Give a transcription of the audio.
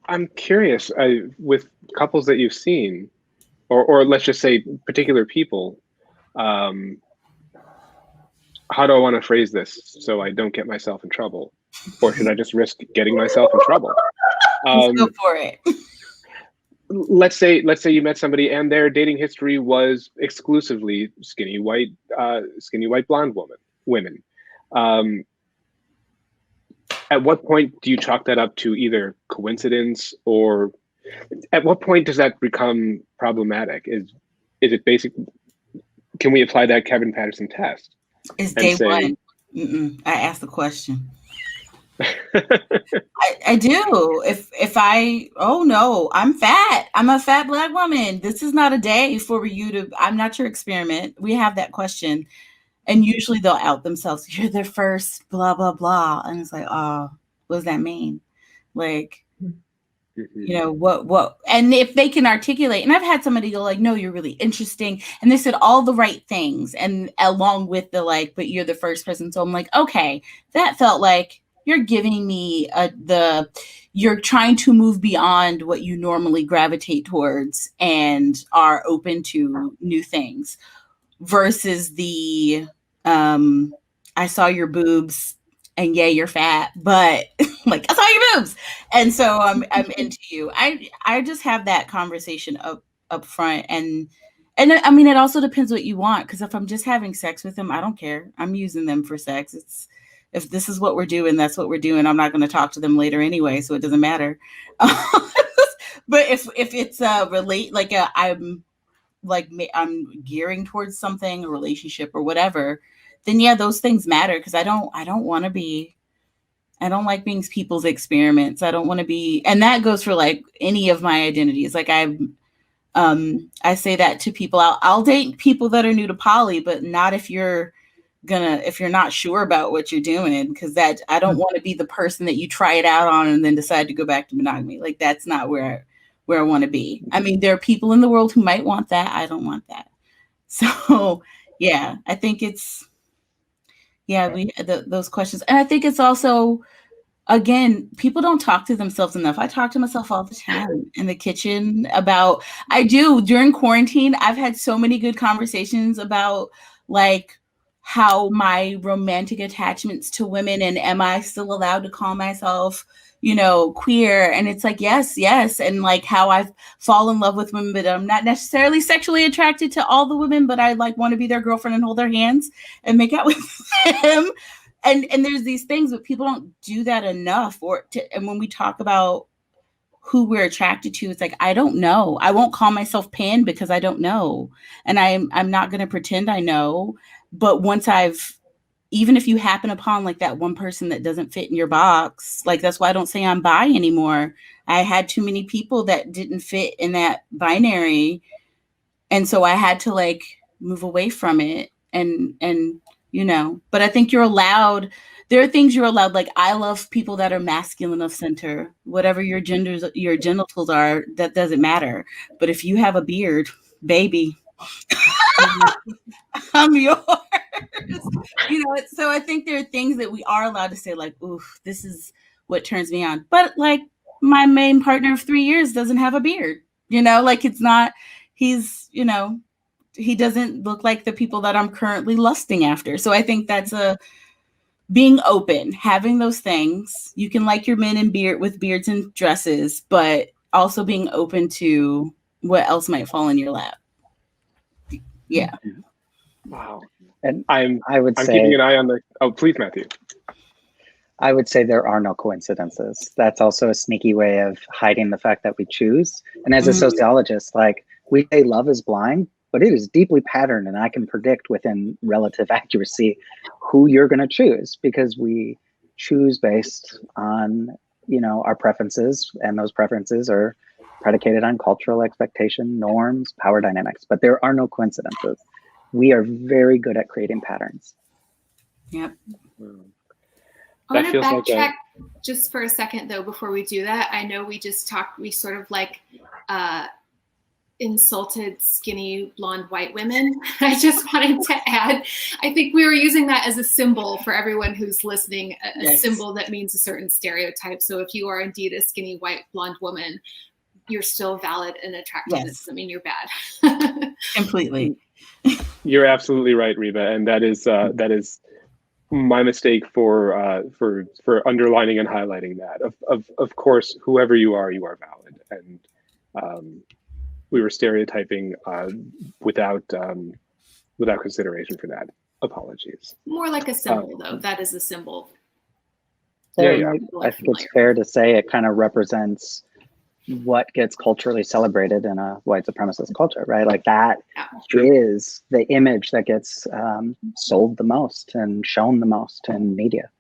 I'm curious, with couples that you've seen, or let's just say particular people, um, how do I want to phrase this so I don't get myself in trouble? Or should I just risk getting myself in trouble? Let's go for it. Let's say you met somebody and their dating history was exclusively skinny white blonde women. Um, at what point do you chalk that up to either coincidence, or at what point does that become problematic? Is it basic? Can we apply that Kevin Patterson test? It's day one. I asked the question. I do. Oh no, I'm fat. I'm a fat Black woman. This is not a day for you to, I'm not your experiment. We have that question. And usually they'll out themselves. You're their first, blah, blah, blah. And it's like, oh, what does that mean? Like, you know, what, and if they can articulate, and I've had somebody go like, no, you're really interesting. And they said all the right things. And along with the like, but you're the first person. So I'm like, okay, that felt like you're giving me you're trying to move beyond what you normally gravitate towards and are open to new things versus the, I saw your boobs and yeah, you're fat, but like I saw your boobs. And so I'm into you. I just have that conversation up front. And I mean, it also depends what you want. Cause if I'm just having sex with them, I don't care. I'm using them for sex. If this is what we're doing, that's what we're doing. I'm not going to talk to them later anyway. So it doesn't matter. But if it's I'm gearing towards something, a relationship or whatever, then yeah, those things matter. Cause I don't like being people's experiments. I don't want to be, and that goes for like any of my identities. Like I say that to people. I'll date people that are new to poly, but not if you're not sure about what you're doing, because that I don't want to be the person that you try it out on and then decide to go back to monogamy. Like that's not where I want to be. I mean, there are people in the world who might want that. I don't want that. So yeah, I think it's, those questions. And I think it's also, again, people don't talk to themselves enough. I talk to myself all the time in the kitchen during quarantine. I've had so many good conversations about like how my romantic attachments to women, and am I still allowed to call myself, queer? And it's like, yes. And like how I've fallen in love with women, but I'm not necessarily sexually attracted to all the women, but I like want to be their girlfriend and hold their hands and make out with them. And there's these things, but people don't do that enough. And when we talk about who we're attracted to, it's like, I don't know. I won't call myself pan because I don't know. And I'm not going to pretend I know. But even if you happen upon like that one person that doesn't fit in your box, like that's why I don't say I'm bi anymore. I had too many people that didn't fit in that binary. And so I had to like move away from it and but I think you're allowed, there are things you're allowed. Like I love people that are masculine of center, whatever your genitals are, that doesn't matter. But if you have a beard, baby, I'm yours. So I think there are things that we are allowed to say like, oof, this is what turns me on. But like my main partner of 3 years doesn't have a beard, like it's not, he's, he doesn't look like the people that I'm currently lusting after. So I think that's being open, having those things. You can like your men with beards and dresses, but also being open to what else might fall in your lap. Yeah. Wow. And I'm say, keeping an eye on please, Matthew. I would say there are no coincidences. That's also a sneaky way of hiding the fact that we choose. And as a sociologist, like we say love is blind, but it is deeply patterned, and I can predict within relative accuracy who you're going to choose, because we choose based on, our preferences, and those preferences are predicated on cultural expectation, norms, power dynamics, but there are no coincidences. We are very good at creating patterns. Yep. I want to backtrack just for a second, though, before we do that. I know we sort of like insulted skinny blonde white women. I just wanted to add, I think we were using that as a symbol for everyone who's listening, a symbol that means a certain stereotype. So if you are indeed a skinny white blonde woman, you're still valid and attractive. It doesn't mean you're bad. Completely. You're absolutely right, Reba, and that is my mistake for underlining and highlighting that. Of course, whoever you are valid, and we were stereotyping without consideration for that. Apologies. More like a symbol, though. That is a symbol. Yeah. I think it's fair to say it kind of represents what gets culturally celebrated in a white supremacist culture, right? Like that is the image that gets sold the most and shown the most in media.